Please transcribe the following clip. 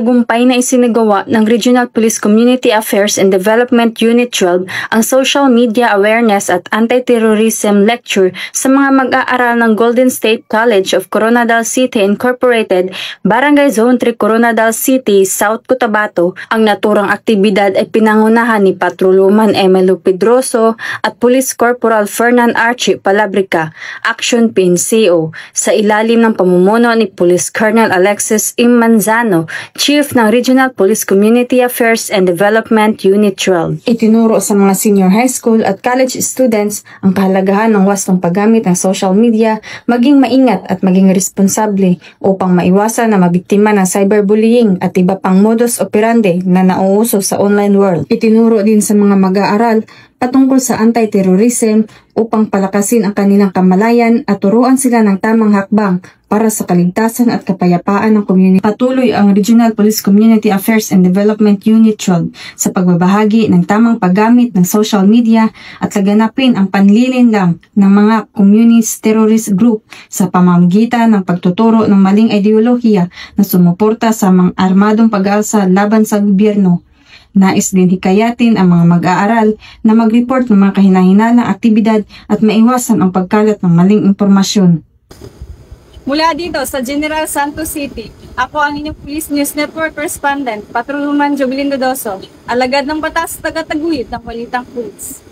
matagumpay na isinagawa ng Regional Police Community Affairs and Development Unit 12 ang Social Media Awareness at Anti-Terrorism Lecture sa mga mag-aaral ng Golden State College of Coronadal City Incorporated, Barangay Zone 3, Coronadal City, South Cotabato. Ang naturang aktibidad ay pinangunahan ni Patrolwoman Emelo Pedroso at Police Corporal Fernan Archie Palabrica, Action PNCO, sa ilalim ng pamumuno ni Police Colonel Alexis M. Manzano, Chief ng Regional Police Community Affairs and Development Unit 12. Itinuro sa mga senior high school at college students ang kahalagahan ng wastong paggamit ng social media, maging maingat at maging responsable upang maiwasan na mabiktima ng cyberbullying at iba pang modus operandi na nauuso sa online world. Itinuro din sa mga mag-aaral patungkol sa anti-terrorism upang palakasin ang kanilang kamalayan at turuan sila ng tamang hakbang para sa kaligtasan at kapayapaan ng community. Patuloy ang Regional Police Community Affairs and Development Unit 12 sa pagbabahagi ng tamang paggamit ng social media at laganapin ang panlilinlang ng mga communist terrorist group sa pamamagitan ng pagtuturo ng maling ideolohiya na sumuporta sa mga armadong pag-aalsa laban sa gobyerno. Nais din hikayatin ang mga mag-aaral na mag-report ng mga kahinahinalang aktibidad at maiwasan ang pagkalat ng maling impormasyon. Mula dito sa General Santos City, ako ang inyong Police News Network Correspondent, Patrolwoman Jovelyn Dodoso, alagad ng batas taga-taguyod ng Balitang Police.